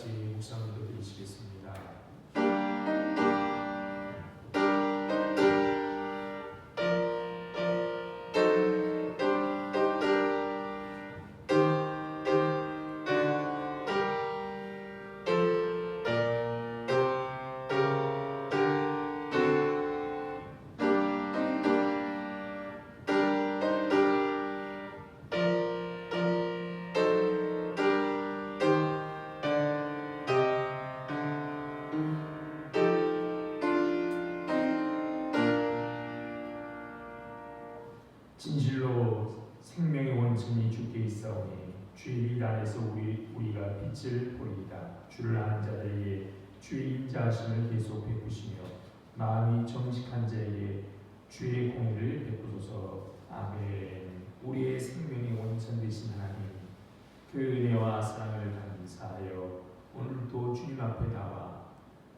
같이 묵상을 드리시겠습니다. 진실로 생명의 원천이 주께 있사오니 주의 빛 안에서 우리가 빛을 보리이다. 주를 아는 자들에게 주의 인자하심을 계속 베푸시며 마음이 정직한 자에게 주의 공의를 베푸소서. 아멘. 우리의 생명의 원천 되신 하나님, 그 은혜와 사랑을 감사하여 오늘도 주님 앞에 나와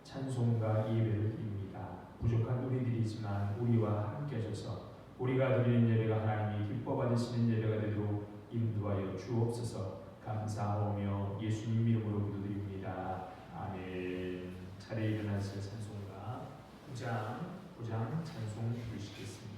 찬송과 예배를 드립니다. 부족한 우리들이지만 우리와 함께 하셔서 우리가 드리는 예배가 하나님이 기뻐 받으시는 예배가 되도록 인도하여 주옵소서. 감사하오며 예수님 이름으로 기도드립니다. 아멘. 자리에 일어나서 찬송가 9장 찬송 부르시겠습니다.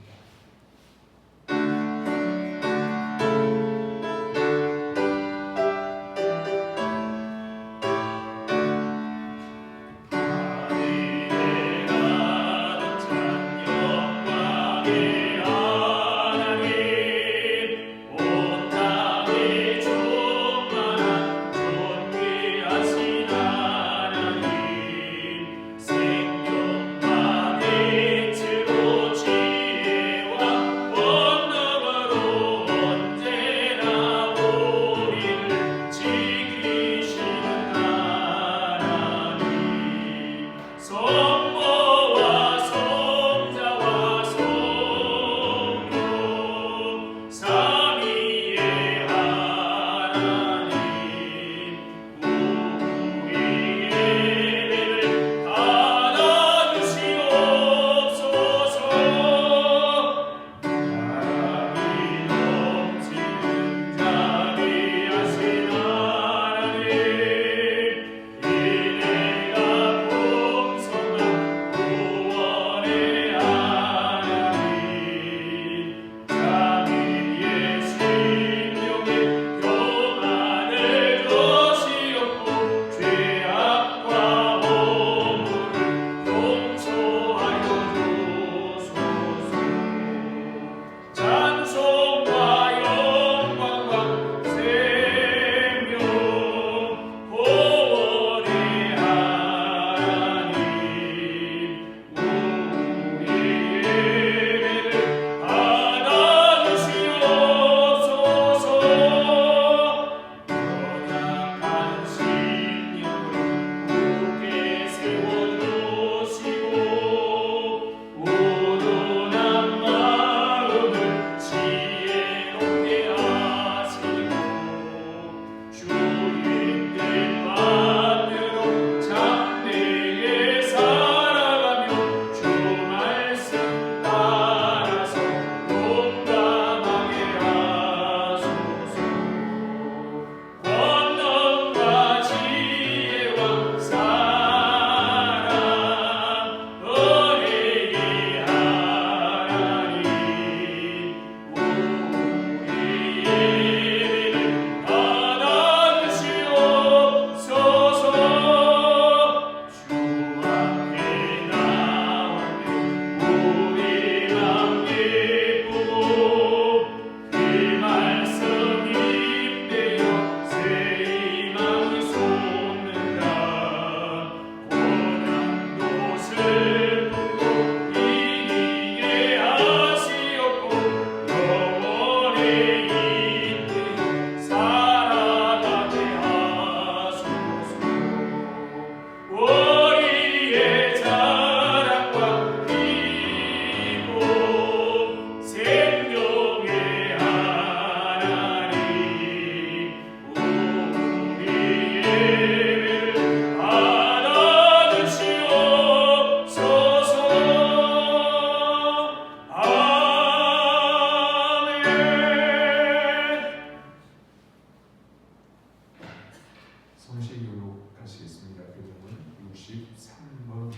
하시겠습니다. 교동은 63번입니다.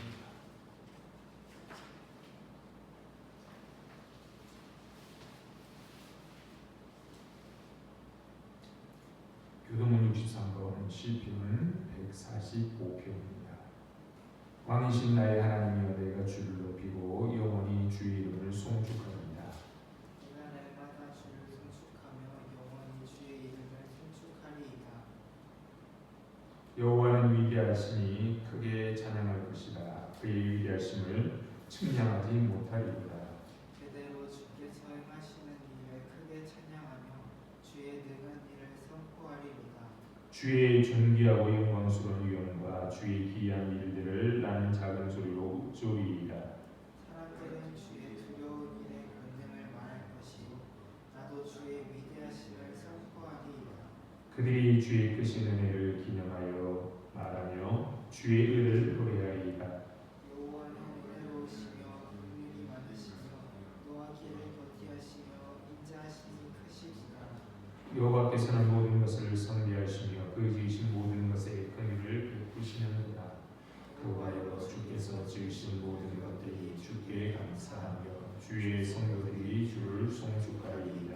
교동문 63번 시편은 145편입니다. 왕이신 나의 하나님이여 내가 주를 높이고 영원히 주의 이름을 송축하리이다. 내가 날마다 주를 송축하며 영원히 주의 이름을 송축하리이다. 여호와는 위대하시니 크게 찬양할 것이다. 그의 위대하심을 측량하지 못하리이다. 제대로 주께서 행하시는 일을 크게 찬양하며 주의 능한 일을 선포하리이다. 주의 존귀하고 영광스러운 위엄과 주의 기이한 일들을 나는 작은 소리로 읊조리이다. 사람들은 주의 두려운 일의 권능을 말할 것이요 나도 주의 위대하심을 선포하리이다. 그들이 주의 크신 은혜를 기념하여 말하며 주의 의를 노래하리이다. 여호와는 은혜로우시며 긍휼이 많으시며 노하기를 더디하시며 인자하심이 크시리라. 여호와께서는 모든 것을 선비하시며 그 지으신 모든 것에 긍휼을 베푸시는도다. 그와여 주께서 지으신 모든 것들이 주께 감사하며 주의 성도들이 주를 송축하리이다.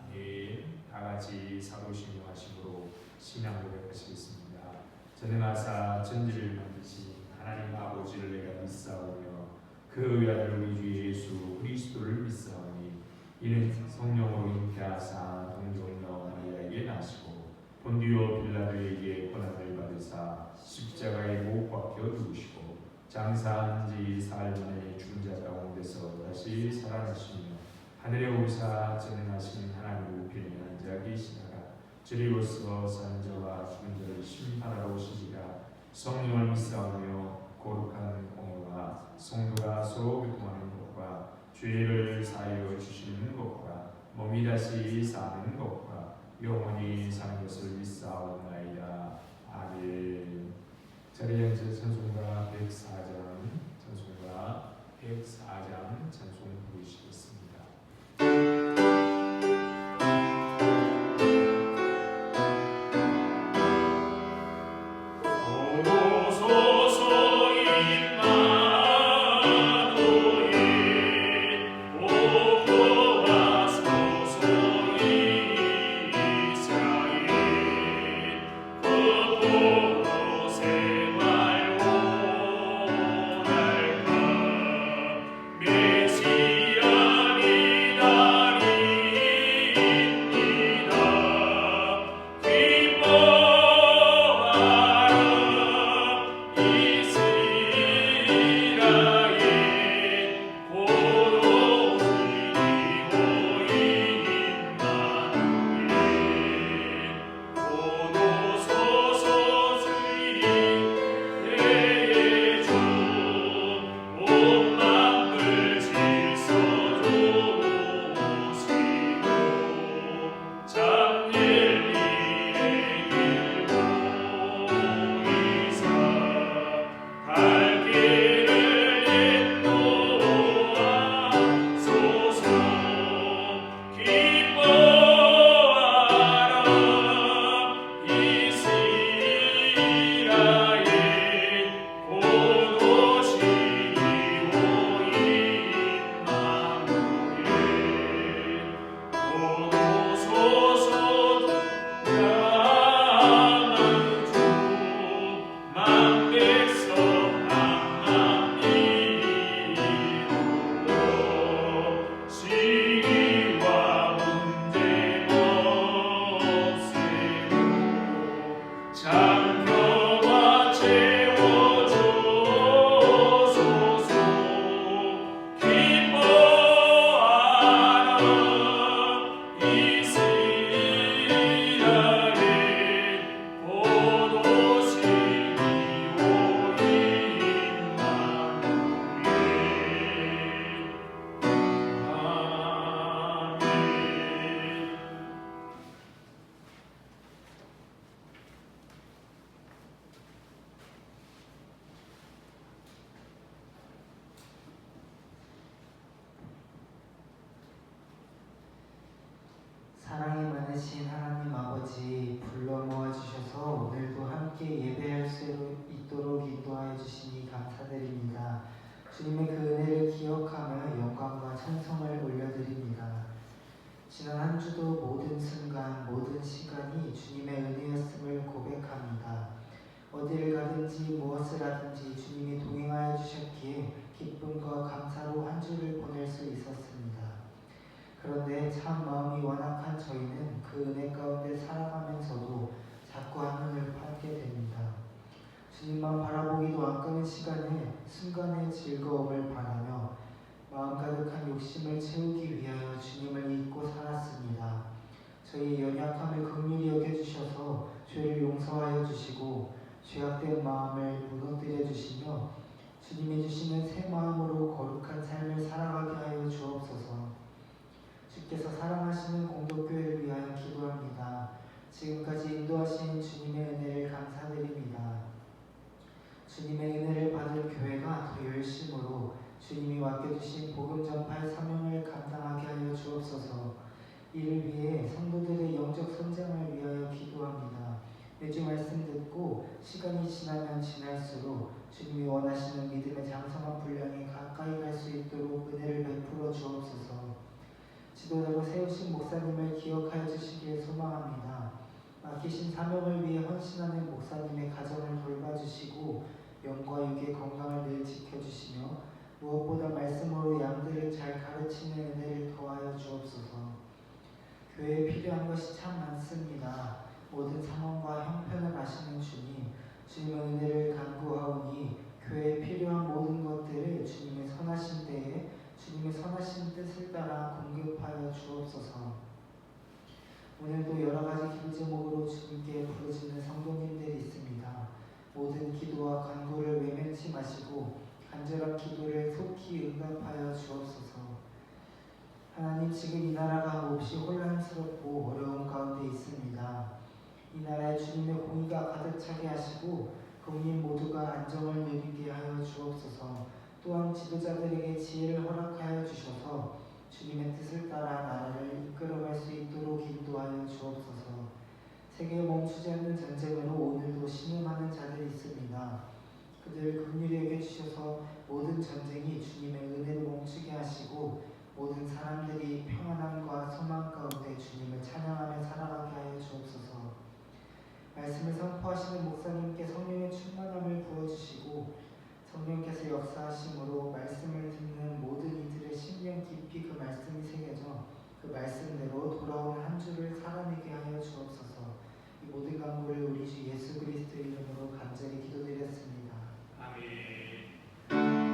아멘. 다같이 사도신용 하심으로 신앙 고백하시겠습니다. 전능하사 천지를 만드신 하나님 아버지를 내가 믿사오며 그 외아들 우리 주 예수 그리스도를 믿사오니 이는 성령으로 잉태하사 동정녀 마리아에게 나시고 본디오 빌라도에게 고난을 받으사 십자가에 못 박혀 죽으시고 장사한 지 사흘 만에 죽은 자 가운데서 다시 살아나시며 하늘에 오르사 전능하신 하나님 우편에 앉아 계시다가 저리로서 산 자와 죽은 자를 심판하러 오시리라. 성령을 믿사오며 거룩한 공의와 성도가 서로 교통하는 것과 죄를 사하여 주시는 것과 몸이 다시 사는 것과 영원히 사는 것을 믿사오나이다. 아멘. 자리에 앉아 찬송가 104장 찬송 부르시겠습니다. 주님의 그 은혜를 기억하며 영광과 찬송을 올려드립니다. 지난 한 주도 모든 순간, 모든 시간이 주님의 은혜였음을 고백합니다. 어디를 가든지 무엇을 하든지 주님이 동행하여 주셨기에 기쁨과 감사로 한 주를 보낼 수 있었습니다. 그런데 참 마음이 완악한 저희는 그 은혜 가운데 살아가면서도 자꾸 한눈을 팔게 됩니다. 주님만 바라보기도 아까운 시간에 순간의 즐거움을 바라며 마음 가득한 욕심을 채우기 위하여 주님을 잊고 살았습니다. 저희 연약함을 긍휼히 여겨주셔서 죄를 용서하여 주시고 죄악된 마음을 무너뜨려 주시며 주님이 주시는 새 마음으로 거룩한 삶을 살아가게 하여 주옵소서. 주께서 사랑하시는 공동교회를 위하여 기도합니다. 지금까지 인도하신 주님의 은혜를 감사드립니다. 주님의 은혜를 받을 교회가 더 열심으로 주님이 맡겨주신 복음 전파의 사명을 감당하게 하여 주옵소서. 이를 위해 성도들의 영적 성장을 위하여 기도합니다. 매주 말씀 듣고 시간이 지나면 지날수록 주님이 원하시는 믿음의 장성한 분량에 가까이 갈 수 있도록 은혜를 베풀어 주옵소서. 지도자로 세우신 목사님을 기억하여 주시길 소망합니다. 맡기신 사명을 위해 헌신하는 목사님의 가정을 돌봐주시고 영과 육의 건강을 늘 지켜주시며 무엇보다 말씀으로 양들을 잘 가르치는 은혜를 더하여 주옵소서. 교회에 필요한 것이 참 많습니다. 모든 상황과 형편을 아시는 주님, 주님의 은혜를 간구하오니 교회에 필요한 모든 것들을 주님의 선하신 때에 주님의 선하신 뜻을 따라 공급하여 주옵소서. 오늘도 여러 가지 기도 제목으로 주님께 부르짖는 성도님들이 있습니다. 모든 기도와 간구를 외면치 마시고 간절한 기도를 속히 응답하여 주옵소서. 하나님, 지금 이 나라가 몹시 혼란스럽고 어려운 가운데 있습니다. 이 나라에 주님의 공의가 가득 차게 하시고 국민 모두가 안정을 누리게 하여 주옵소서. 또한 지도자들에게 지혜를 허락하여 주셔서 주님의 뜻을 따라 나라를 이끌어갈 수 있도록 인도하여 주옵소서. 세계에 멈추지 않는 전쟁으로 오늘도 신음하는 자들이 있습니다. 그들을 긍휼히 여겨주셔서 모든 전쟁이 주님의 은혜로 멈추게 하시고 모든 사람들이 평안함과 소망 가운데 주님을 찬양하며 살아가게 하여 주옵소서. 말씀을 선포하시는 목사님께 성령의 충만함을 부어주시고 성령께서 역사하심으로 말씀을 듣는 모든 이들의 심령 깊이 그 말씀이 새겨져 그 말씀대로 돌아오는 한 주를 살아내게 하여 주옵소서. 이 모든 간구를 우리 주 예수 그리스도의 이름으로 간절히 기도드렸습니다. 아멘.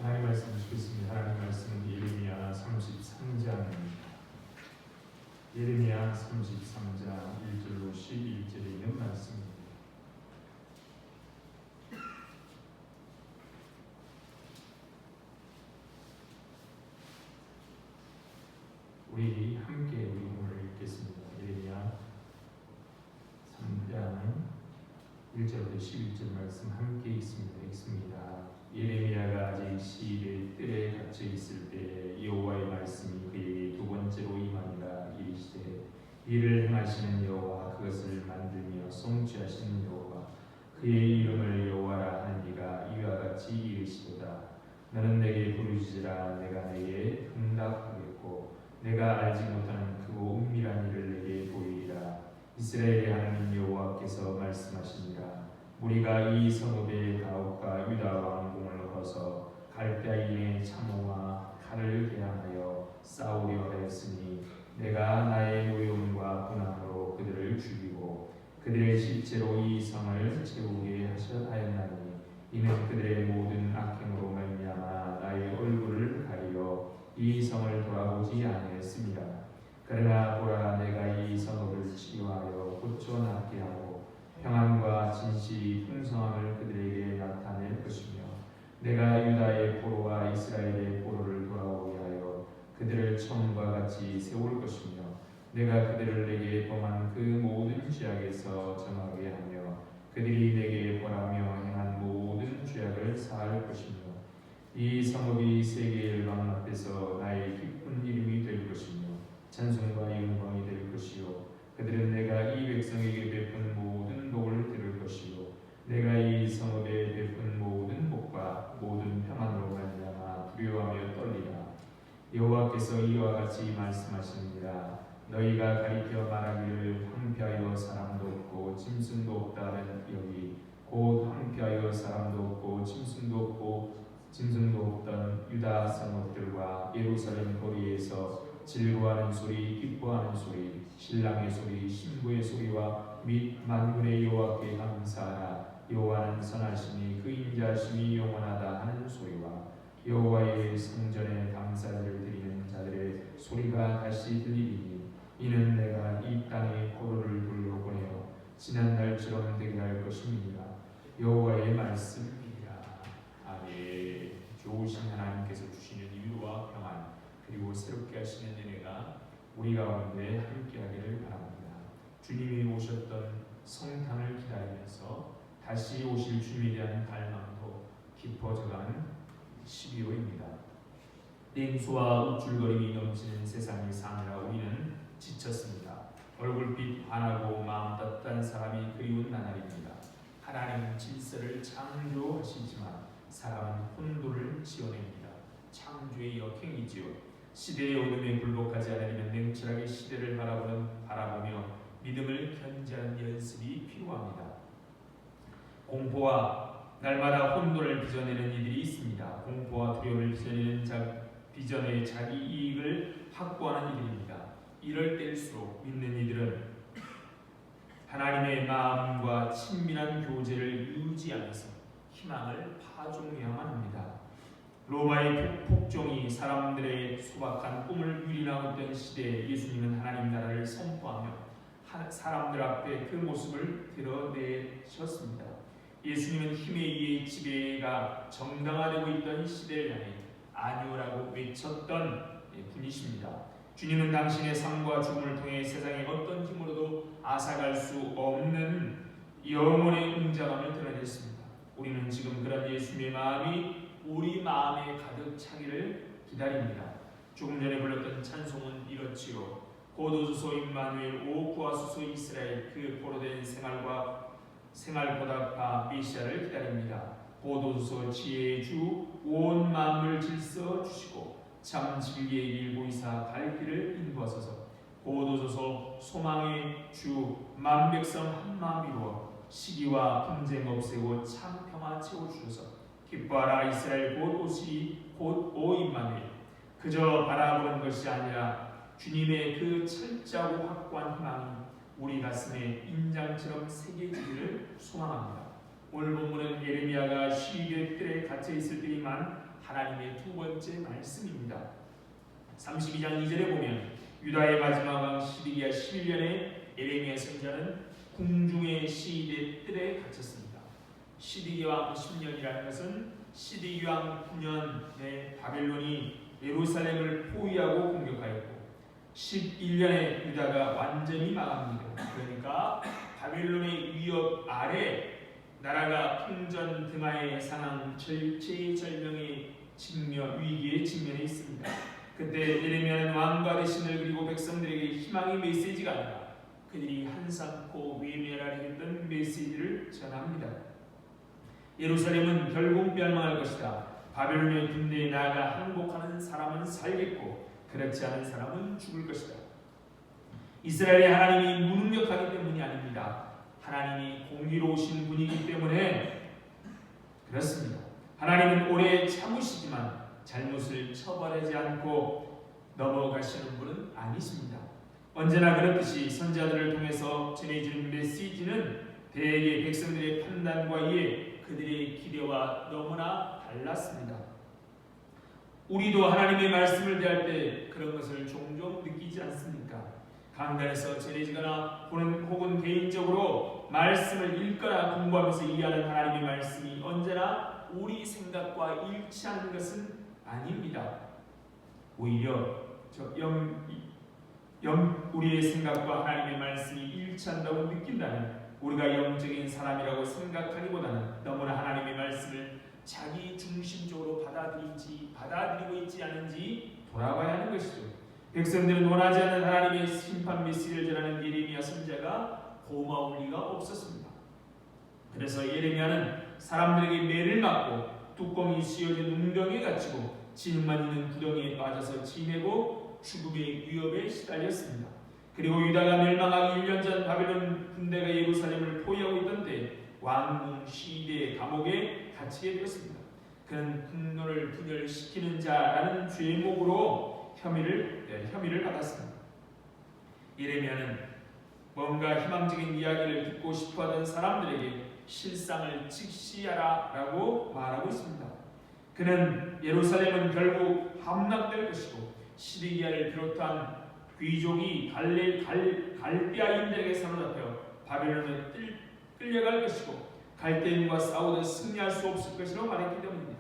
하나님 말씀 주겠습니다. 하나님 말씀은 예레미야 33장입니다. 예레미야 33장 1절로 11절에 있는 말씀입니다. 우리 함께 우리 오늘 읽겠습니다. 예레미야 3장 1절부터 11절 말씀 함께 읽습니다. 예레미야가 아직 시일의 뜰에 갇혀 있을 때 여호와의 말씀이 그에게 두 번째로 임하니라. 이르시되 이를 행하시는 여호와, 그것을 만들며 성취하시는 여호와, 그의 이름을 여호와라 하는 이가 이와 같이 이르시도다. 너는 내게 부르짖으라. 내가 내게 응답하겠고 내가 알지 못하는 크고 은밀한 일을 내게 보이리라. 이스라엘의 하나님 여호와께서 말씀하시니라. 우리가 이 성읍의 가옥과 유다 왕궁을 헐어서 갈대아인의 참호와 칼을 개항하여 싸우려 하였으니 내가 나의 노여움과 분함으로 그들을 죽이고 그들의 시체로 이 성을 채우게 하였나니 이는 그들의 모든 악행으로 말미암아 나의 얼굴을 가리어 이 성을 돌아보지 아니했습니다. 그러나 보라, 내가 이 성읍을 치유하여 고쳐 낫게 하고 평안과 진실이 풍성함을 그들에게 나타낼 것이며 내가 유다의 포로와 이스라엘의 포로를 돌아오게 하여 그들을 처음과 같이 세울 것이며 내가 그들을 내게 범한 그 모든 죄악에서 정하게 하며 그들이 내게 벌하며 행한 모든 죄악을 사할 것이며 이 성읍이 세계 열방 앞에서 나의 기쁜 이름이 될 것이며 찬송과 영광이 될 것이요 그들은 내가 이 백성에게 베푼 모든 복을 들을 것이요 내가 이 성읍에 베푼 모든 복과 모든 평안으로 말미암아 두려워하며 떨리라. 여호와께서 이와 같이 말씀하십니다. 너희가 가리켜 말하기를 황폐하여 사람도 없고 짐승도 없다는 여기 곧 황폐하여 사람도 없고 짐승도 없던 유다 성읍들과 예루살렘 거리에서 즐거워하는 소리, 기뻐하는 소리, 신랑의 소리, 신부의 소리와 및 만군의 여호와께 감사하라. 여호와는 선하시니 그 인자하심이 영원하다 하는 소리와 여호와의 성전에 감사를 드리는 자들의 소리가 다시 들리리니 이는 내가 이 땅에 포로를 돌려보내어 지난 날처럼 되게 할 것입니다. 여호와의 말씀입니다. 아멘. 좋으신 하나님께서 주시는 위로와 평안 그리고 새롭게 하시는 은혜가 우리 가운데 함께하기를 바랍니다. 주님이 오셨던 성탄을 기다리면서 다시 오실 주님에 대한 갈망도 깊어져가는 12월입니다. 냉소와 우쭐거림이 넘치는 세상을 사느라 우리는 지쳤습니다. 얼굴빛 환하고 마음 따뜻한 사람이 그리운 나날입니다. 하나님은 질서를 창조하시지만 사람은 혼돈을 지어냅니다. 창조의 역행이지요. 시대의 어둠에 굴복하지 않으려면 냉철하게 시대를 바라보며 믿음을 견지하는 연습이 필요합니다. 공포와 날마다 혼돈을 빚어내는 이들이 있습니다. 공포와 두려움을 빚어내 자기 이익을 확보하는 이들입니다. 이럴 때일수록 믿는 이들은 하나님의 마음과 친밀한 교제를 유지하면서 희망을 파종해야만 합니다. 로마의 폭종이 사람들의 소박한 꿈을 유린하고 있던 시대에 예수님은 하나님 나라를 선포하며 사람들 앞에 그 모습을 드러내셨습니다. 예수님은 힘에 의해 지배가 정당화되고 있던 시대를 향해 아니오라고 외쳤던 분이십니다. 주님은 당신의 삶과 죽음을 통해 세상의 어떤 힘으로도 앗아갈 수 없는 영혼의 웅장함을 드러냈습니다. 우리는 지금 그런 예수님의 마음이 우리 마음에 가득 차기를 기다립니다. 조금 전에 불렀던 찬송은 이렇지요. 곧 오소서 임마누엘 오 구하소서 이스라엘 그 포로된 생활 보답하 메시아를 기다립니다. 곧 오소서 지혜의 주 온 만물 질서 주시고 참 진리의 길 보이사 갈 길을 인도하소서. 곧 오소서 소망의 주 만백성 한마음 이루어 시기와 분쟁 없애고 참 평화 채워주소서. 기뻐하라 이스라엘 곧 오 임마누엘. 그저 바라보는 것이 아니라 주님의 그 철저하고 확고한 희망이 우리 가슴에 인장처럼 새겨지기를 소망합니다. 오늘 본문은 예레미야가 시위의 뜰에 갇혀 있을 때에만 하나님의 두 번째 말씀입니다. 32장 2절에 보면 유다의 마지막 왕 시드기야 11년에 예레미야 선지자는 궁중의 시위의 뜰에 갇혔습니다. 시드기야 왕 10년이라는 것은 시드기야 왕 9년에 바벨론이 예루살렘을 포위하고 공격하였고 11년에 유다가 완전히 망합니다. 그러니까 바벨론의 위협 아래 나라가 풍전 등하에 상한 절체절명의 위기에 직면해 있습니다. 그때 예레미야는 왕과 대신을 그리고 백성들에게 희망의 메시지가 아니라 그들이 한삼코 외면하려던 메시지를 전합니다. 예루살렘은 결국 멸망할 것이다. 바벨론의 군대에 나아가 항복하는 사람은 살겠고 그렇지 않은 사람은 죽을 것이다. 이스라엘의 하나님이 무능력하기 때문이 아닙니다. 하나님이 공의로우신 분이기 때문에 그렇습니다. 하나님은 오래 참으시지만 잘못을 처벌하지 않고 넘어가시는 분은 아니십니다. 언제나 그렇듯이 선지자들을 통해서 전해지는 메시지는 대개 백성들의 판단과 이해, 그들의 기대와 너무나 달랐습니다. 우리도 하나님의 말씀을 대할 때 그런 것을 종종 느끼지 않습니까? 강단에서 전해지거나 혹은 개인적으로 말씀을 읽거나 공부하면서 이해하는 하나님의 말씀이 언제나 우리 생각과 일치하는 것은 아닙니다. 오히려 우리의 생각과 하나님의 말씀이 일치한다고 느낀다면 우리가 영적인 사람이라고 생각하기보다는 너무나 하나님의 말씀을 자기 중심적으로 받아들이고 있지 않은지 돌아봐야 하는 것이죠. 백성들은 원하지 않는 하나님의 심판 메시지를 전하는 예레미야 선지자가 고마울 리가 없었습니다. 그래서 예레미야는 사람들에게 매를 맞고 뚜껑이 씌어진 웅덩이에 갇히고 진흙만 있는 구덩이에 빠져서 지내고 죽음의 위협에 시달렸습니다. 그리고 유다가 멸망하기 1년 전 바벨론 군대가 예루살렘을 포위하고 있던 때 왕궁 시대의 감옥에 갇히게 되었습니다. 그는 국론을 분열시키는 자라는 죄목으로 혐의를 받았습니다. 예레미야는 뭔가 희망적인 이야기를 듣고 싶어하던 사람들에게 실상을 직시하라라고 말하고 있습니다. 그는 예루살렘은 결국 함락될 것이고 시드기야를 비롯한 귀족이 갈대아인들에게 사로잡혀 바벨론에 끌려갈 것이고 갈대인과 싸우듯 승리할 수 없을 것이라고 말했기 때문입니다.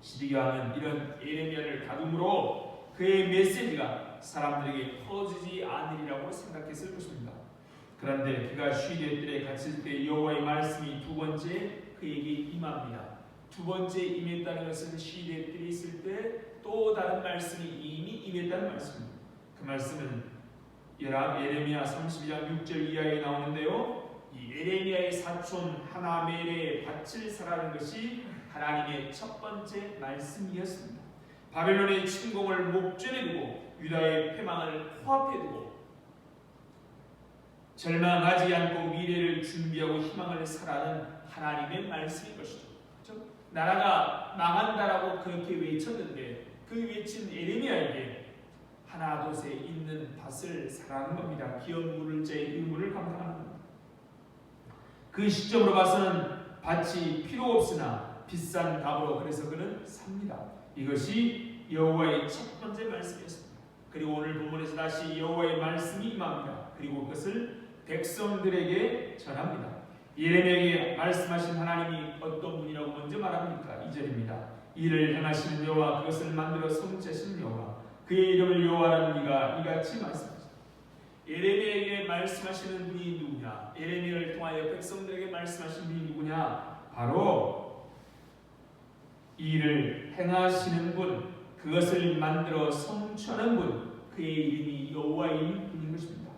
시드기야 왕은 이런 예레미야를 다듬으로 그의 메시지가 사람들에게 퍼지지 않으리라고 생각했을 것입니다. 그런데 그가 시드의 뜰에 갇힐 때 여호와의 말씀이 두 번째 그에게 임합니다. 두 번째 임했다는 것은 시드의 뜰에 있을 때 또 다른 말씀이 이미 임했다는 말씀입니다. 그 말씀은 예레미야 32장 6절 이하에 나오는데요. 이 예레미야의 사촌 하나멜에 밭을 사라는 것이 하나님의 첫 번째 말씀이었습니다. 바벨론의 침공을 목전에 두고 유다의 패망을 코앞에 두고 절망하지 않고 미래를 준비하고 희망을 사라는 하나님의 말씀인 것이죠. 나라가 망한다라고 그렇게 외쳤는데 그 외친 예레미야에게 하나둘에 있는 밭을 사라는 겁니다. 기업 물을 자의 의무를 감당하는 겁니다. 그 시점으로 봐서는 밭이 필요 없으나 비싼 값으로 그래서 그는 삽니다. 이것이 여호와의 첫 번째 말씀이었습니다. 그리고 오늘 본문에서 다시 여호와의 말씀이 임합니다. 그리고 그것을 백성들에게 전합니다. 예레미야에게 말씀하신 하나님이 어떤 분이라고 먼저 말합니까? 2절입니다. 이를 행하시는 여호와 그것을 만들어 성취하시는 여호와 그의 이름을 여호와라는 이가 이같이 말씀하십니다. 예레미야에게 말씀하시는 분이 누구냐? 예레미야를 통하여 백성들에게 말씀하신 분이 누구냐? 바로 이를 행하시는 분, 그것을 만들어 성취하는 분, 그의 이름이 여호와인 분인 것입니다.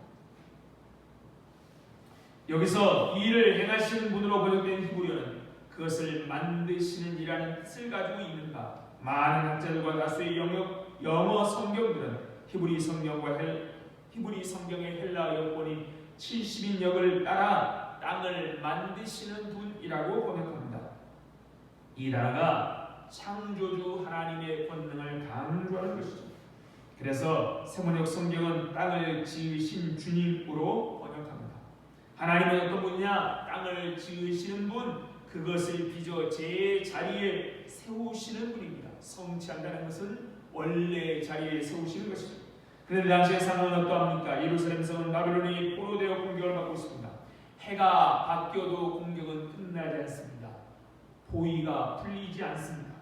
여기서 이 일을 행하시는 분으로 번역된 히브리어는 그것을 만드시는 이라는 뜻을 가지고 있는가? 많은 학자들과 다수의 영어 성경들은 히브리 성경의 헬라 역본인 70인역을 따라 땅을 만드시는 분이라고 번역합니다. 이 단어가 창조주 하나님의 권능을 강조하는 것이죠. 그래서 세번역 성경은 땅을 지으신 주님으로 번역합니다. 하나님은 어떤 분이냐? 땅을 지으시는 분, 그것을 빚어 제 자리에 세우시는 분입니다. 성취한다는 것은 원래 자리에 세우시는 것이죠. 그런데 당시의 상황은 어떠합니까? 예루살렘 성은 바벨론이 포로되어 공격을 받고 있습니다. 해가 바뀌어도 공격은 끝나지 않습니다. 포위가 풀리지 않습니다.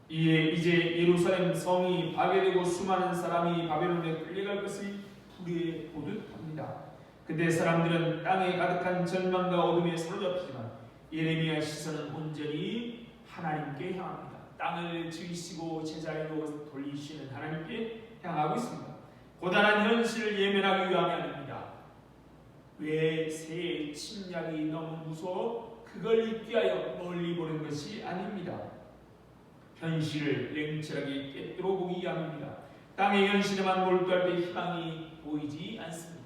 이제 예루살렘 성이 파괴되고 수많은 사람이 바벨론에 끌려갈 것을 불에 보듯 합니다. 그때 사람들은 땅에 가득한 절망과 어둠에 사로잡히지만 예레미야의 시선은 온전히 하나님께 향합니다. 땅을 지으시고 제자리로 돌리시는 하나님께 향하고 있습니다. 고단한 현실을 예면하기 위함이 아닙니다. 왜 새의 침략이 너무 무서워 그걸 잊기 위하여 멀리 보는 것이 아닙니다. 현실을 냉철하게 꿰뚫어 보기 위함입니다. 땅의 현실에만 몰두할 때 희망이 보이지 않습니다.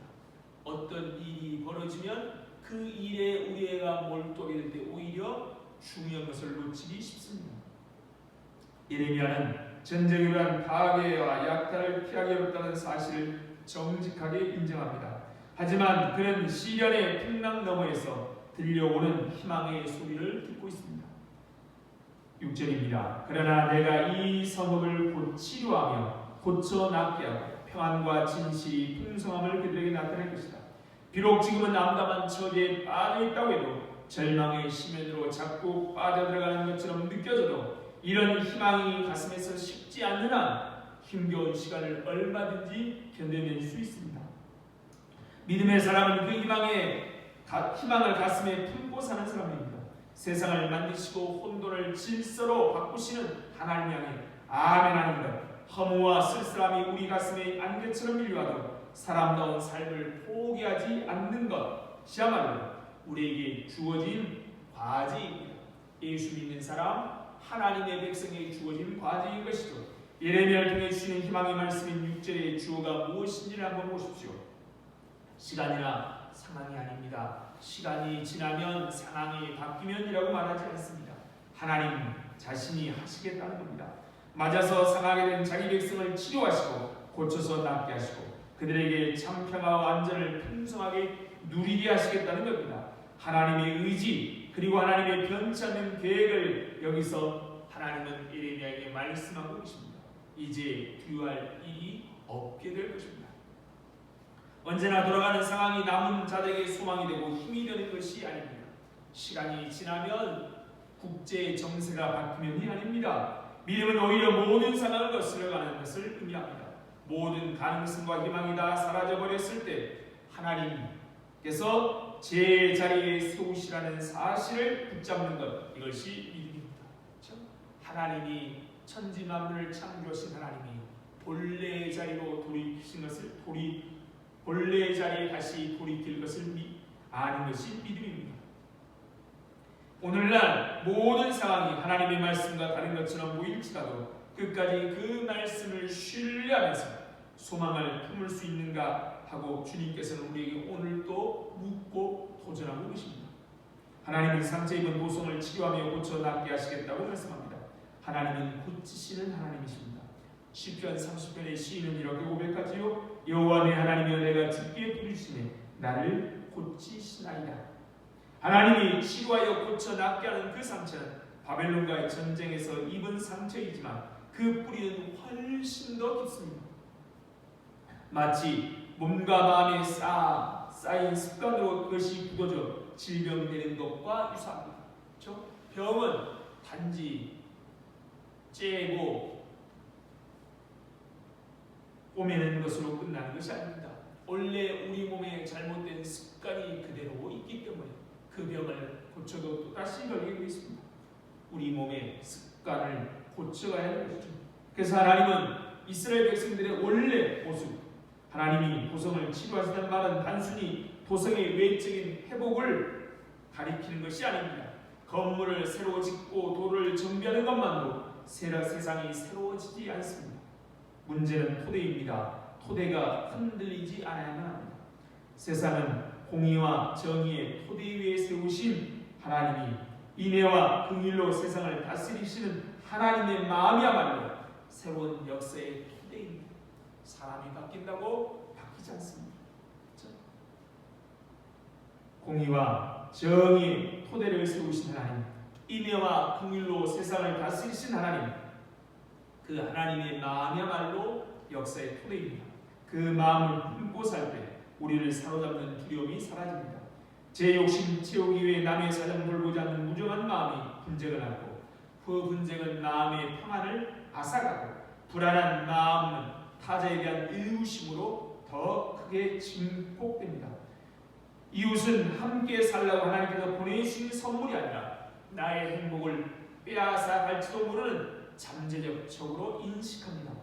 어떤 일이 벌어지면 그 일에 우리가 몰두하게 될 때 오히려 중요한 것을 놓치기 쉽습니다. 예레미야는 전쟁에 의한 파괴와 약탈을 피하기 어렵다는 사실을 정직하게 인정합니다. 하지만 그는 시련의 풍랑 너머에서 들려오는 희망의 소리를 듣고 있습니다. 6절입니다. 그러나 내가 이 성읍을 곧 치료하며 고쳐 낫게 하고 평안과 진실이 풍성함을 그들에게 나타낼 것이다. 비록 지금은 암담한 처지에 빠져 있다고 해도 절망의 심연으로 자꾸 빠져들어가는 것처럼 느껴져도 이런 희망이 가슴에서 식지 않는 한 힘겨운 시간을 얼마든지 견뎌낼 수 있습니다. 믿음의 사람은 그 희망을 가슴에 품고 사는 사람입니다. 세상을 만드시고 혼돈을 질서로 바꾸시는 하나님 향해 아멘 하는 것, 허무와 쓸쓸함이 우리 가슴에 안개처럼 밀려와도 사람다운 삶을 포기하지 않는 것이야말로 우리에게 주어진 과제입니다. 예수 믿는 사람, 하나님의 백성에게 주어진 과제인 것이죠. 예레미야를 통해 주시는 희망의 말씀인 6절의 주어가 무엇인지를 한번 보십시오. 시간이나 상황이 아닙니다. 시간이 지나면 상황이 바뀌면이라고 말하지 않습니다. 하나님 자신이 하시겠다는 겁니다. 맞아서 상하게 된 자기 백성을 치료하시고 고쳐서 낫게 하시고 그들에게 참 평화와 안전을 풍성하게 누리게 하시겠다는 겁니다. 하나님의 의지 그리고 하나님의 변치 않는 계획을 여기서 하나님은 예레미야에게 말씀하고 계십니다. 이제 두려워할 일이 없게 될 것입니다. 언제나 돌아가는 상황이 남은 자들에게 소망이 되고 힘이 되는 것이 아닙니다. 시간이 지나면 국제 정세가 바뀌면이 아닙니다. 믿음은 오히려 모든 상황을 거슬러가는 것을 의미합니다. 모든 가능성과 희망이 다 사라져버렸을 때 하나님께서 제 자리에 세우시라는 사실을 붙잡는 것, 이것이 믿음입니다. 그렇죠? 하나님이 천지 만물을 창조하신 하나님이 본래의 자리로 돌이키신 것을 본래의 자리에 다시 돌이킬 것을 아는 것이 믿음입니다. 오늘날 모든 상황이 하나님의 말씀과 다른 것처럼 보일지라도 끝까지 그 말씀을 신뢰하면서 소망을 품을 수 있는가 하고 주님께서는 우리에게 오늘도 묻고 도전하고 계십니다. 하나님은 상처 입은 모성을 치료하며 고쳐 낫게 하시겠다고 말씀합니다. 하나님은 고치시는 하나님이십니다. 시편 30편의 시인은 이렇게 고백하지요. 여호와 내 하나님이여 내가 주께 부르시네 나를 고치시나이다. 하나님이 치료하여 고쳐 낫게 하는 그 상처는 바벨론과의 전쟁에서 입은 상처이지만 그 뿌리는 훨씬 더 깊습니다. 마치 몸과 마음에 쌓인 습관으로 그것이 굳어져 질병되는 것과 유사합니다. 그렇죠? 병은 단지 째고 꼬매는 것으로 끝나는 것이 아닙니다. 원래 우리 몸에 잘못된 습관이 그대로 있기 때문에 그 병을 고쳐도 또다시 걸리게 되어 있습니다. 우리 몸의 습관을 고쳐가야 하는 것이죠. 그래서 하나님은 이스라엘 백성들의 원래 모습, 하나님이 도성을 치료하시다는 말은 단순히 도성의 외적인 회복을 가리키는 것이 아닙니다. 건물을 새로 짓고 도를 정비하는 것만으로 세상이 새로워지지 않습니다. 문제는 토대입니다. 토대가 흔들리지 않아야만 합니다. 세상은 공의와 정의의 토대 위에 세우신 하나님이 인애와 긍휼로 세상을 다스리시는 하나님의 마음이야말로 새로운 역사의 토대입니다. 사람이 바뀐다고 바뀌지 않습니다. 그렇죠? 공의와 정의의 토대를 세우신 하나님, 인애와 긍휼로 세상을 다스리신 하나님, 그 하나님의 마음이야말로 역사의 토대입니다. 그 마음을 품고 살 때 우리를 사로잡는 두려움이 사라집니다. 제 욕심 채우기 위해 남의 사정 돌보지 않는 무정한 마음이 분쟁을 하고 그 분쟁은 마음의 평안을 앗아가고 불안한 마음은 타자에 대한 의구심으로 더 크게 증폭됩니다. 이웃은 함께 살라고 하나님께서 보내주신 선물이 아니라 나의 행복을 빼앗아 갈지도 모르는 잠재적으로 인식합니다.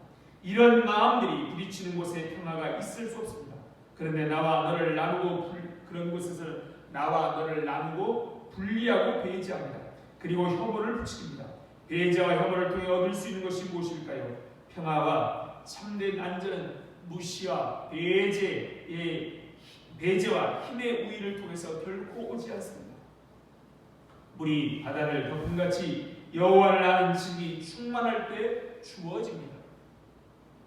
이런 마음들이 부딪히는 곳에 평화가 있을 수 없습니다. 그런데 나와 너를 나누고 그런 곳에서 나와 너를 나누고 분리하고 배제합니다. 그리고 혐오를 부추깁니다. 배제와 혐오를 통해 얻을 수 있는 것이 무엇일까요? 평화와 참된 안전은 무시와 배제와 힘의 우위를 통해서 결코 오지 않습니다. 물이 바다를 덮음같이 여호와를 아는 지식이 충만할 때 주어집니다.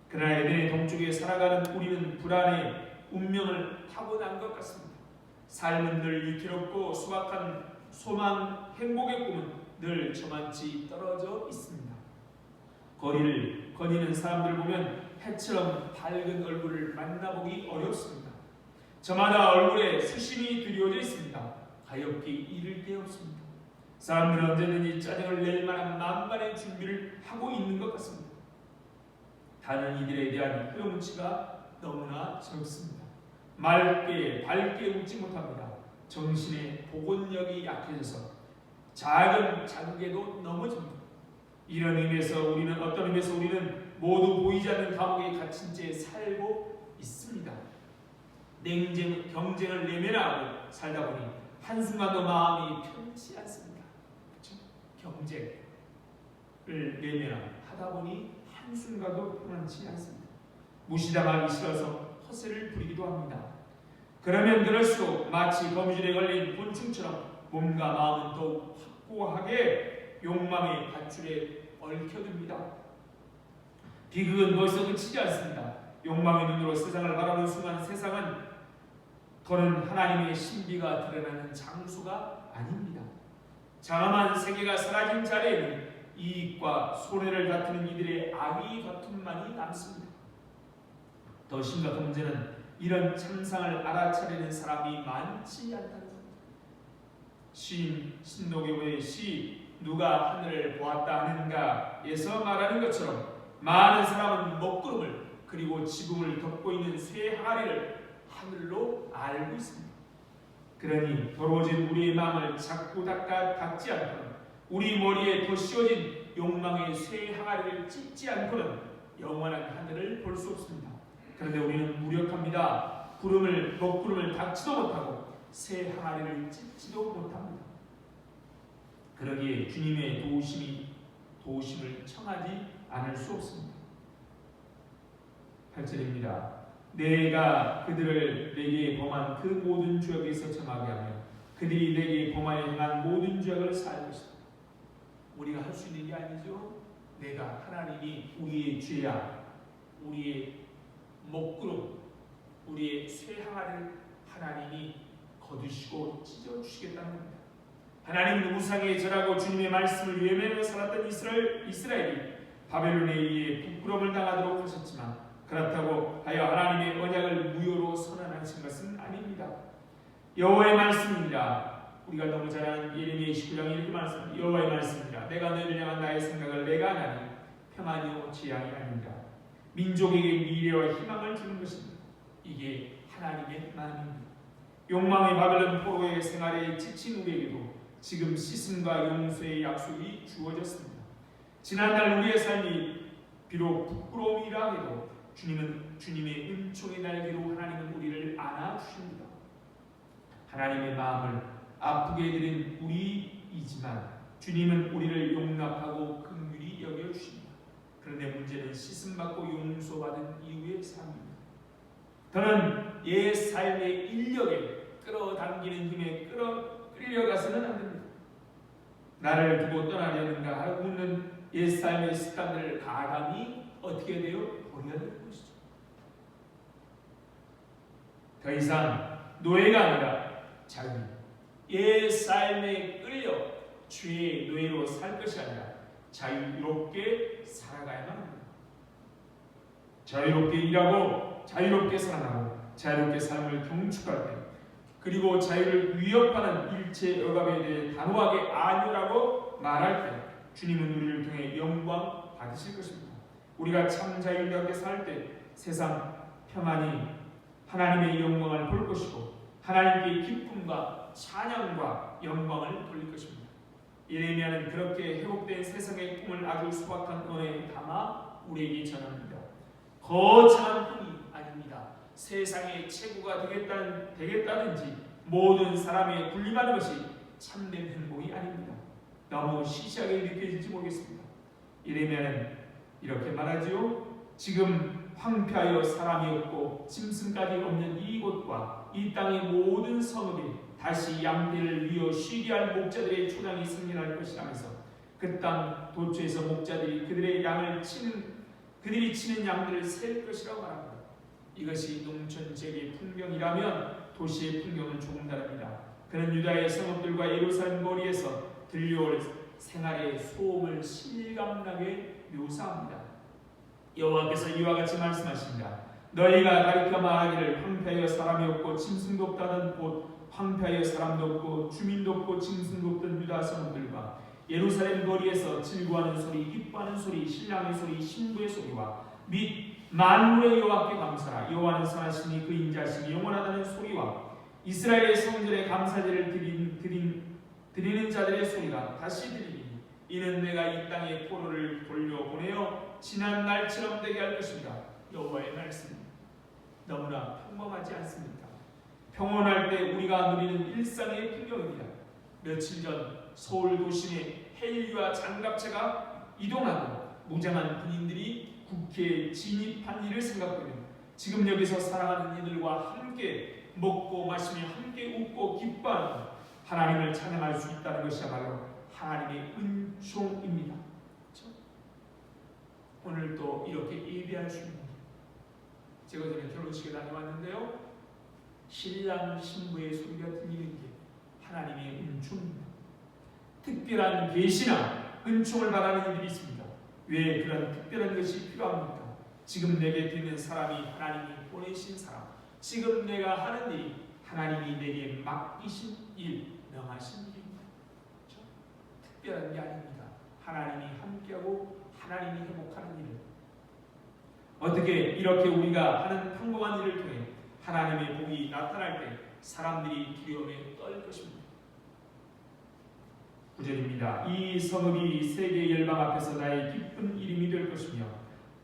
그러나 에덴의 동쪽에 살아가는 우리는 불안의 운명을 타고난 것 같습니다. 삶은 늘 위태롭고 소박한 소망, 행복의 꿈은 늘 저만치 떨어져 있습니다. 거리를 거니는 사람들 보면 해처럼 밝은 얼굴을 만나보기 어렵습니다. 저마다 얼굴에 수심이 드리워져 있습니다. 가엾게 이를 데 없습니다. 사람들은 언제든지 짜증을 낼 만한 만반의 준비를 하고 있는 것 같습니다. 다른 이들에 대한 허용치가 너무나 적습니다. 밝게 웃지 못합니다. 정신의 복원력이 약해져서 작은 자극에도 넘어집니다. 이런 의미에서 우리는 모두 보이지 않는 감옥에 갇힌 채 살고 있습니다. 경쟁을 내면하고 살다 보니 한순간도 마음이 편치 않습니다. 그렇죠? 경쟁을 내면하다 보니 한순간도 편안치 않습니다. 무시당하기 싫어서 허세를 부리기도 합니다. 그러면 그럴수록 마치 거미줄에 걸린 곤충처럼 몸과 마음은 더욱 확고하게 욕망의 밧줄에 얽혀듭니다. 비극은 벌써 그치지 않습니다. 욕망의 눈으로 세상을 바라보는 순간 세상은 더는 하나님의 신비가 드러나는 장소가 아닙니다. 장엄한 세계가 사라진 자리에는 이익과 손해를 다투는 이들의 악의 다툼만이 남습니다. 더 심각한 문제는 이런 참상을 알아차리는 사람이 많지 않다는 겁니다. 시인 신노교의 시 누가 하늘을 보았다 하는가에서 말하는 것처럼 많은 사람은 먹구름을 그리고 지붕을 덮고 있는 쇠항아리를 하늘로 알고 있습니다. 그러니 더러워진 우리의 마음을 자꾸 닦지 않고는 우리 머리에 더 씌워진 욕망의 쇠항아리를 찢지 않고는 영원한 하늘을 볼 수 없습니다. 그런데 우리는 무력합니다. 먹구름을 닦지도 못하고 쇠항아리를 찢지도 못합니다. 그러기에 주님의 도우심을 청하지 않을 수 없습니다. 8절입니다. 내가 그들을 내게 범한 그 모든 죄악에서 정하게 하며 그들이 내게 범하여 행한 모든 죄악을 사할 것이다. 우리가 할 수 있는 게 아니죠. 내가 하나님이 우리의 죄악, 우리의 먹구름, 우리의 쇠항아리를 하나님이 거두시고 찢어주시겠다는 겁니다. 하나님은 우상에 절하고 주님의 말씀을 외면하며 살았던 이스라엘이 바벨론에 의해 부끄러움을 당하도록 하셨지만 그렇다고 하여 하나님의 언약을 무효로 선언하신 것은 아닙니다. 여호와의 말씀입니다. 우리가 너무 잘 아는 예레미야 29장 이렇게 말씀합니다. 여호와의 말씀입니다. 내가 너희를 향한 나의 생각을 내가 아나니 평안이요 재앙이 아닙니다. 민족에게 미래와 희망을 주는 것입니다. 이게 하나님의 마음입니다. 욕망의 바벨론 포로의 생활에 지친 우리에게도 지금 씻음과 용서의 약속이 주어졌습니다. 지난날 우리의 삶이 비록 부끄러움이라 해도 주님의 은총의 날개로 하나님은 우리를 안아주십니다. 하나님의 마음을 아프게 해드린 우리이지만 주님은 우리를 용납하고 긍휼히 여겨주십니다. 그런데 문제는 씻음받고 용서받은 이후의 삶입니다. 더는 옛 삶의 인력에 끌어당기는 힘에 끌려가서는 안 됩니다. 나를 두고 떠나려는가 하고 묻는 옛 삶의 습관들을 가감히 어떻게 돼요? 버려야 되는 것이죠. 더 이상 노예가 아니라 자유, 옛 삶에 끌려 죄의 노예로 살 것이 아니라 자유롭게 살아가야만 합니다. 자유롭게 일하고 자유롭게 살아나고 자유롭게 삶을 경축할 때 그리고 자유를 위협하는 일체 억압에 대해 단호하게 아니라고 말할 때 주님은 우리를 통해 영광 받으실 것입니다. 우리가 참 자유롭게 살 때 세상 평안히 하나님의 영광을 볼 것이고 하나님께 기쁨과 찬양과 영광을 돌릴 것입니다. 예레미야는 그렇게 회복된 세상의 꿈을 아주 소박한 언어에 담아 우리에게 전합니다. 거창한 꿈이 아닙니다. 세상의 최고가 되겠다든지 모든 사람의 군림하는 것이 참된 행복이 아닙니다. 너무 시시하게 느껴질지 모르겠습니다. 예레미야는 이렇게 말하지요. 지금 황폐하여 사람이 없고 짐승까지 없는 이곳과 이 땅의 모든 성읍에 다시 양떼를 위어 쉬게 할 목자들의 초장이 승리할 것이라면서 그 땅 도처에서 목자들이 그들이 치는 양들을 셀 것이라고 말합니다. 이것이 농촌 지역의 풍경이라면 도시의 풍경은 조금 다릅니다. 그는 유다의 성읍들과 예루살렘 거리에서 들려올 생활의 소음을 실감나게 묘사합니다. 여호와께서 이와 같이 말씀하십니다. 너희가 가리켜 말하기를 황폐하여 사람이 없고 짐승도 없다는 곳 황폐하여 사람도 없고 주민도 없고 짐승도 없던 유다 성읍들과 예루살렘 거리에서 즐거워하는 소리, 기뻐하는 소리, 신랑의 소리, 신부의 소리와 및 만물의 여호와께 감사라. 여호와는 선하시니 그 인자심이 영원하다는 소리와 이스라엘의 성전에 감사제를 드리는 자들의 소리가 다시 들리니 이는 내가 이 땅에 포로를 돌려보내어 지난 날처럼 되게 할 것입니다. 여호와의 말씀입니다. 너무나 평범하지 않습니까? 평온할 때 우리가 누리는 일상의 풍경입니다. 며칠 전 서울 도심에 헬기와 장갑차가 이동하고 무장한 군인들이 국회에 진입한 일을 생각하면 지금 여기서 사랑하는 이들과 함께 먹고 마시며 함께 웃고 기뻐하는 하나님을 찬양할 수 있다는 것이야말로 하나님의 은총입니다. 그렇죠? 오늘 또 이렇게 예배할 수 있는 제가 전에 결혼식에 다녀왔는데요. 신랑 신부의 소리가 들리는 게 하나님의 은총입니다. 특별한 계시나 은총을 바라는 이들이 있습니다. 왜 그런 특별한 것이 필요합니까? 지금 내게 되는 사람이 하나님이 보내신 사람, 지금 내가 하는 일이 하나님이 내게 맡기신 일, 명하신 일입니다. 그렇죠? 특별한 게 아닙니다. 하나님이 함께하고 하나님이 회복하는 일을 어떻게 이렇게 우리가 하는 평범한 일을 통해 하나님의 복이 나타날 때 사람들이 두려움에 떨 것입니다. 9절입니다. 이 성읍이 세계 열방 앞에서 나의 기쁜 이름이 될 것이며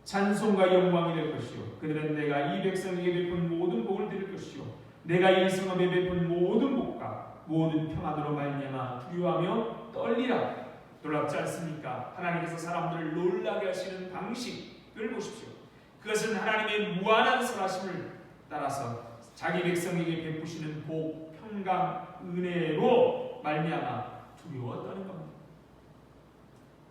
찬송과 영광이 될 것이요 그들은 내가 이 백성에게 베푼 모든 복을 드릴 것이요 내가 이 성읍에 베푼 모든 복과 모든 평안으로 말미암아 두려워하며 떨리라. 놀랍지 않습니까? 하나님께서 사람들을 놀라게 하시는 방식을 보십시오. 그것은 하나님의 무한한 선하심을 따라서 자기 백성에게 베푸시는 복, 평강, 은혜로 말미암아 두려워 떠는 겁니다.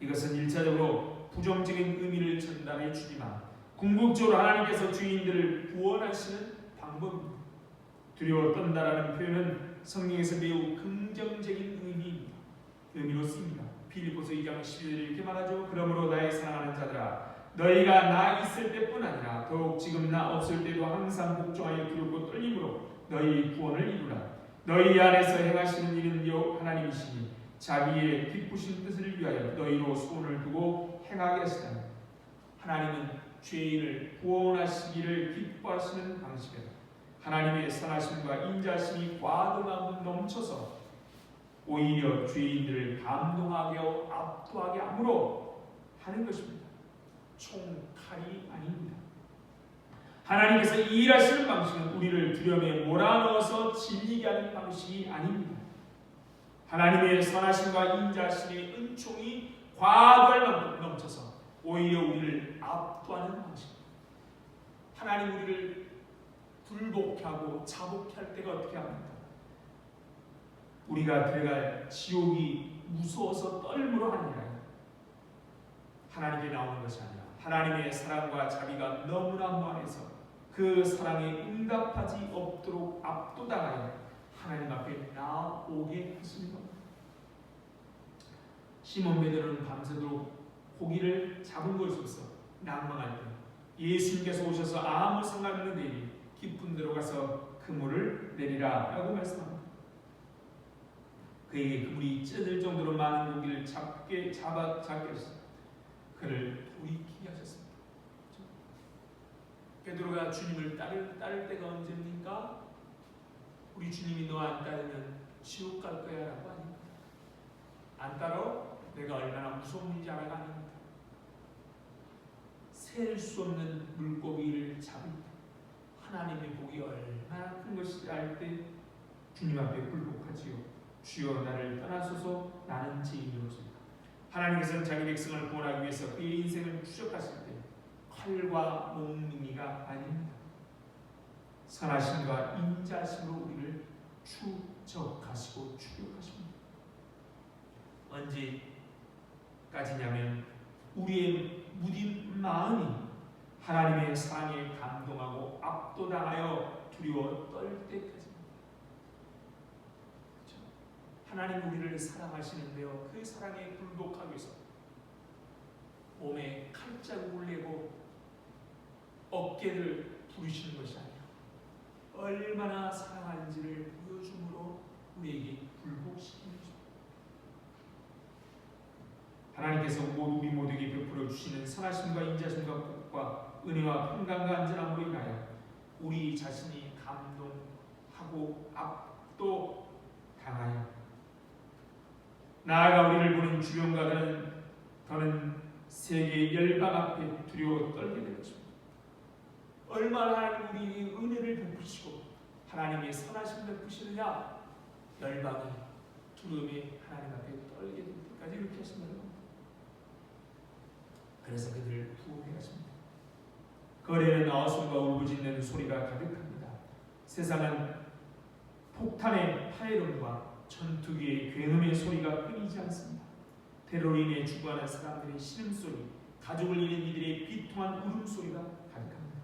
이것은 1차적으로 부정적인 의미를 전달해 주지만 궁극적으로 하나님께서 주인들을 구원하시는 방법입니다. 두려워 떤다라는 표현은 성경에서 매우 긍정적인 의미로 쓰입니다. 빌립보서 2장 11절에 이렇게 말하죠. 그러므로 나의 사랑하는 자들아 너희가 나 있을 때뿐 아니라 더욱 지금 나 없을 때도 항상 복종하여 두렵고 떨림으로 너희 구원을 이루라. 너희 안에서 행하시는 일은 여호와 하나님이시니 자기의 기쁘신 뜻을 위하여 너희로 소원을 두고 행하게 하시다니. 하나님은 죄인을 구원하시기를 기뻐하시는 방식이다. 하나님의 선하심과 인자심이 과도하고 넘쳐서 오히려 죄인들을 감동하게 압도하게 함으로 하는 것입니다. 총칼이 아닙니다. 하나님께서 일하시는 방식은 우리를 두려움에 몰아넣어서 질리게 하는 방식이 아닙니다. 하나님의 선하심과 인자심의 은총이 과도할 만큼 넘쳐서 오히려 우리를 압도하는 방식입니다. 하나님 우리를 불복하고 자복해 할 때가 어떻게 합니까? 우리가 들어갈 지옥이 무서워서 떨므로 하는 게 아니라 하나님께 나오는 것이 아니라 하나님의 사랑과 자비가 너무나 무한해서 그 사랑에 응답하지 없도록 압도당하여 하나님 앞에 나오게 하시는 겁니다. 시몬 베드로는 밤새도록 고기를 잡은 것으로서 낭망할 때 예수님께서 오셔서 아무 상관없는 일이 깊은 데로 가서 그물을 내리라 라고 말씀합니다. 그에게 그물이 찢어질 정도로 많은 고기를 잡게 하셨습니다. 그를 돌이키게 하셨습니다. 베드로가 주님을 따를 때가 언제입니까? 우리 주님이 너 안 따르면 지옥 갈 거야 라고 아닙니다. 안 따라? 내가 얼마나 무서운 분인지 알아가 아닙니다. 셀 수 없는 물고기를 잡을 때 하나님의 복이 얼마나 큰 것인지 알 때 주님 앞에 굴복하지요. 주여 나를 떠나소서 나는 죄인이로소이다. 하나님께서는 자기 백성을 구원하기 위해서 그의 인생을 추적하실 때 칼과 몽둥이가 아닙니다. 선하심과 인자심으로 우리를 추적하시고 추격하십니다. 언제까지냐면 우리의 무딘 마음이 하나님의 사랑에 감동하고 압도당하여 두려워 떨 때까지입니다. 그렇죠? 하나님 우리를 사랑하시는데요, 그 사랑에 굴복하기 위해서 몸에 칼자국을 내고 어깨를 부리시는 것이 아니라 얼마나 사랑하는지를 보여줌으로 우리에게 굴복시키는 것입니다. 하나님께서 우리 모두에게 베풀어 주시는 선하심과 인자심과 복과 은혜와 평강과 안전함으로 인하여 우리 자신이 감동하고 압도당하여 나아가 우리를 보는 주변과 더는 세계의 열방 앞에 두려워 떨게 될 것입니다. 얼마나 하나님 우리에게 은혜를 베푸시고 하나님의 선하심을 베푸시느냐, 열방이 두려움에 하나님 앞에 떨게 될 때까지 이렇게 하신다는 겁니다. 그래서 그들을 구원해 가십니다. 거리에는 어둠과 울부짖는 소리가 가득합니다. 세상은 폭탄의 파열음과 전투기의 굉음의 소리가 끊이지 않습니다. 테러로 인해 죽어가는 사람들의 신음소리, 가족을 잃은 이들의 비통한 울음소리가 가득합니다.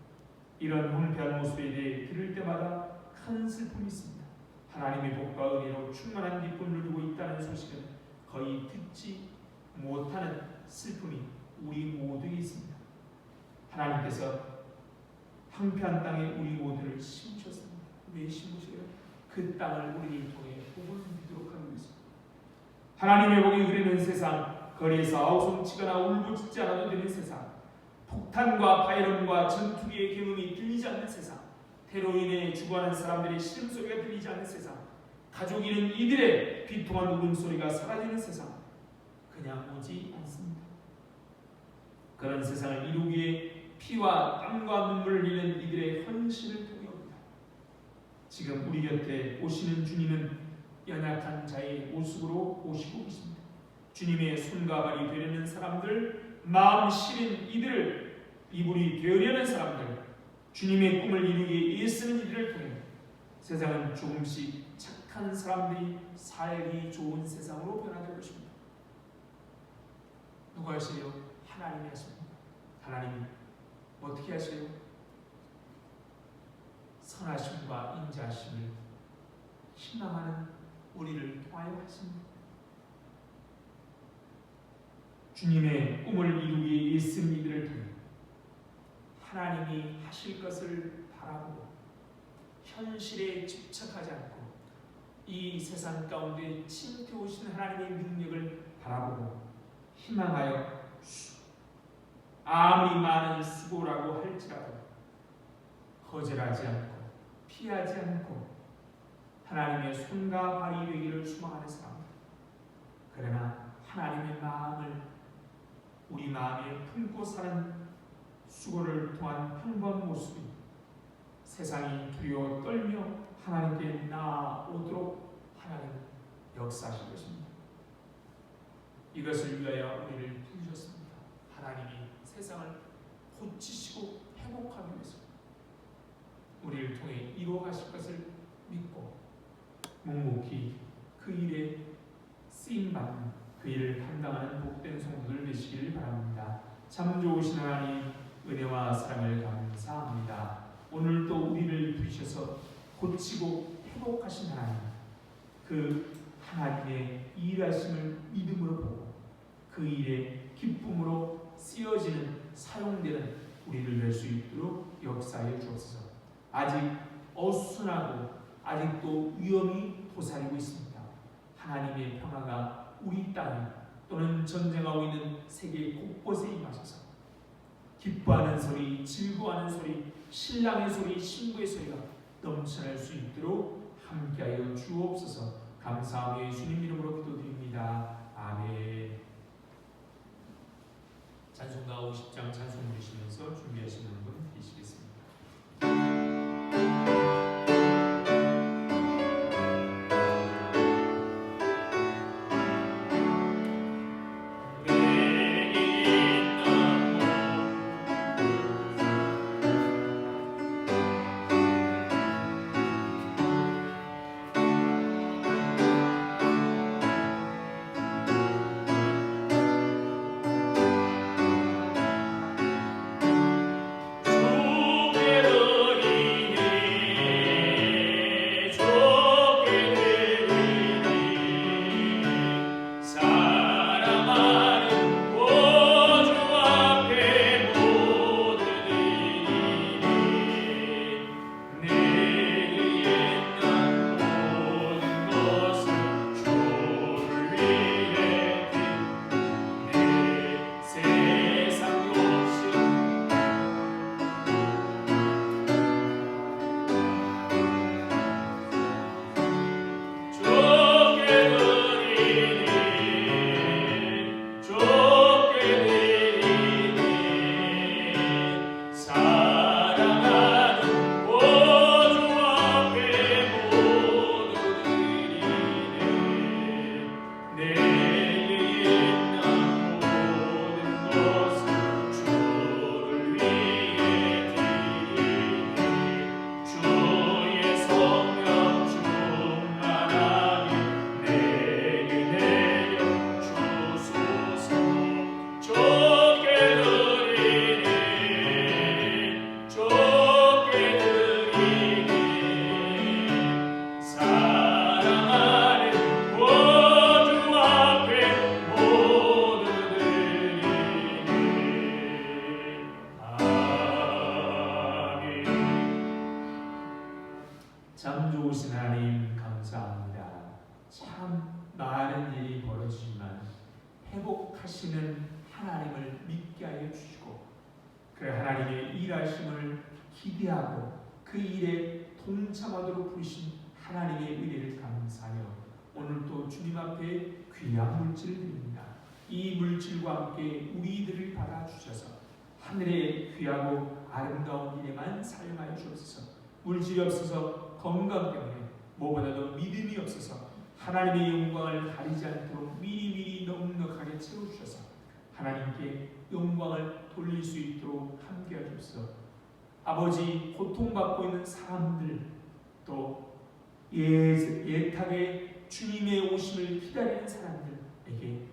이런 황폐한 모습에 대해 들을 때마다 큰 슬픔이 있습니다. 하나님의 복과 은혜로 충만한 기쁨을 누리고 있다는 소식은 거의 듣지 못하는 슬픔이 우리 모두에 있습니다. 하나님께서 황폐한 땅에 우리 모두를 심으셨습니다. 왜 심으세요? 그 땅을 우리를 통해 복을 누리도록 하기 위해서. 하나님의 복이 흐르는 세상, 거리에서 아우성치거나 울부짖지 않아도 되는 세상, 폭탄과 파열음과 전투기의 경음이 들리지 않는 세상, 테러로 인해 죽어가는 사람들의 신음소리가 들리지 않는 세상, 가족 잃은 이들의 비통한 울음소리가 사라지는 세상, 그냥 오지 않습니다. 그런 세상을 이루기에 피와 땀과 눈물을 흘리는 이들의 헌신을 통해 옵니다. 지금 우리 곁에 오시는 주님은 연약한 자의 모습으로 오시고 계십니다. 주님의 손과 발이 되려는 사람들, 마음 시린 이들을 이불이 되려는 사람들, 주님의 꿈을 이루기에 애쓰는 이들을 통해 세상은 조금씩 착한 사람들이 살기 좋은 세상으로 변화될 것입니다. 누가 하시려? 하나님이 하십니다. 하나님이 어떻게 하세요? 선하심과 인자하심을 희망하는 우리를 통하여 하십니다. 주님의 꿈을 이루기에 애쓰는 이들을 통해 하나님이 하실 것을 바라보고 현실에 집착하지 않고 이 세상 가운데 침투 오신 하나님의 능력을 바라보고 희망하여 아무리 많은 수고라고 할지라도 거절하지 않고 피하지 않고 하나님의 손과 발이 되기를 소망하는 사람들, 그러나 하나님의 마음을 우리 마음에 품고 사는 수고를 통한 평범한 모습이 세상이 두려워 떨며 하나님께 나아오도록 하나님 역사하실 것입니다. 이것을 위하여 우리를 부르셨습니다. 하나님이 세상을 고치시고 회복하기 위해서 우리를 통해 이루어가실 것을 믿고 묵묵히 그 일에 쓰임받는, 그 일을 감당하는 복된 성도들 되시길 바랍니다. 참 좋으신 하나님, 은혜와 사랑을 감사합니다. 오늘도 우리를 부르셔서 고치고 회복하신 하나님, 그 하나님의 일하심을 믿음으로 보고 그 일에 기쁨으로 쓰여지는, 사용되는 우리를 낼 수 있도록 역사해 주옵소서. 아직 어수선하고 아직도 위험이 도사리고 있습니다. 하나님의 평화가 우리 땅에 또는 전쟁하고 있는 세계 곳곳에 임하셔서 기뻐하는 소리, 즐거워하는 소리, 신랑의 소리, 신부의 소리가 넘쳐날 수 있도록 함께하여 주옵소서. 감사하며 예수님 이름으로 기도드립니다. 아멘. 찬송가 50장 찬송 부르시면서 준비하시는 분 계시겠습니다. 내 좋으신 하나님 감사합니다. 참 많은 일이 벌어지지만 회복하시는 하나님을 믿게 하여 주시고 그 하나님의 일하심을 기대하고 그 일에 동참하도록 부르신 하나님의 은혜를 감사하며 오늘도 주님 앞에 귀한 물질을 드립니다. 이 물질과 함께 우리들을 받아주셔서 하늘의 귀하고 아름다운 일에만 사용하여 주옵소서. 물질이 없어서 건강 때문에 무엇보다도 믿음이 없어서 하나님의 영광을 가리지 않도록 미리미리 넉넉하게 채워주셔서 하나님께 영광을 돌릴 수 있도록 함께해 주옵소서. 아버지, 고통받고 있는 사람들 또 예탁에 주님의 오심을 기다리는 사람들에게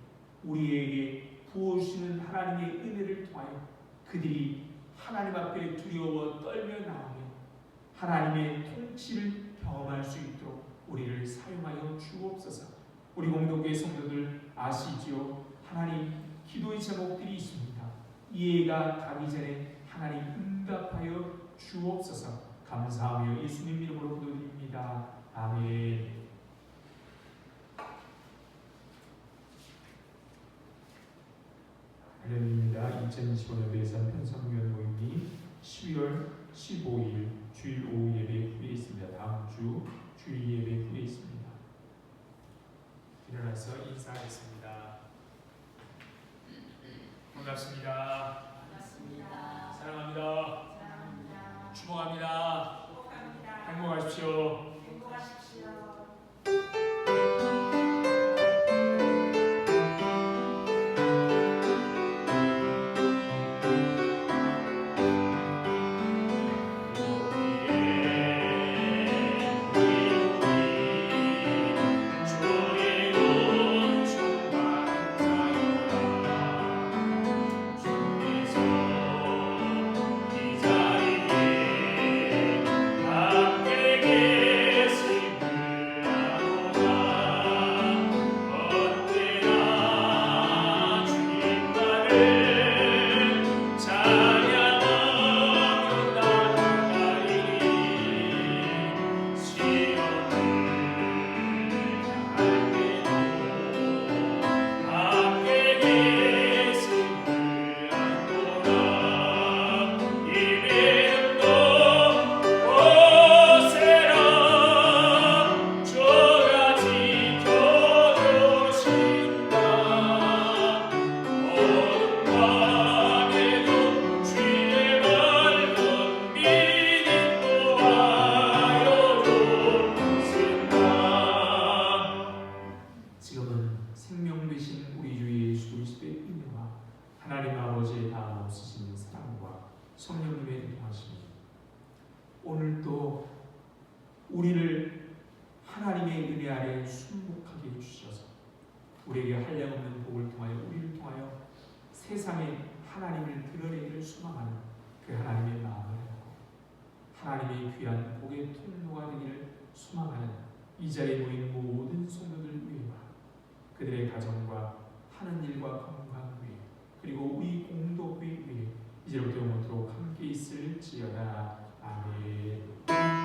우리에게 부어주시는 하나님의 은혜를 통하여 그들이 하나님 앞에 두려워 떨며 나오며 하나님의 통치를 경험할 수 있도록 우리를 사용하여 주옵소서. 우리 공동교회 성도들 아시지요? 하나님 기도의 제목들이 있습니다. 이해가 가기 전에 하나님 응답하여 주옵소서. 감사하며 예수님 이름으로 기도드립니다. 아멘. 할렐루야. 2025년 배산 편성교회 모임이 12월 15일 주일 오후 예배 후에 있습니다. 다음 주 주일 예배 후에 있습니다. 일어나서 인사하겠습니다. 반갑습니다. 사랑합니다. 축복합니다. 행복하십시오. 오늘도 우리를 하나님의 은혜 아래 순복하게 해주셔서 우리에게 한량없는 복을 통하여 우리를 통하여 세상에 하나님을 드러내기를 소망하는 그 하나님의 마음을 하고 하나님의 귀한 복의 통로가 되기를 소망하는 이 자리에 모인 모든 성도들 위해와 그들의 가정과 하는 일과 건강 위해 그리고 우리 공동회 위해 이제부터 영원토록 함께 있을지어다. 아멘.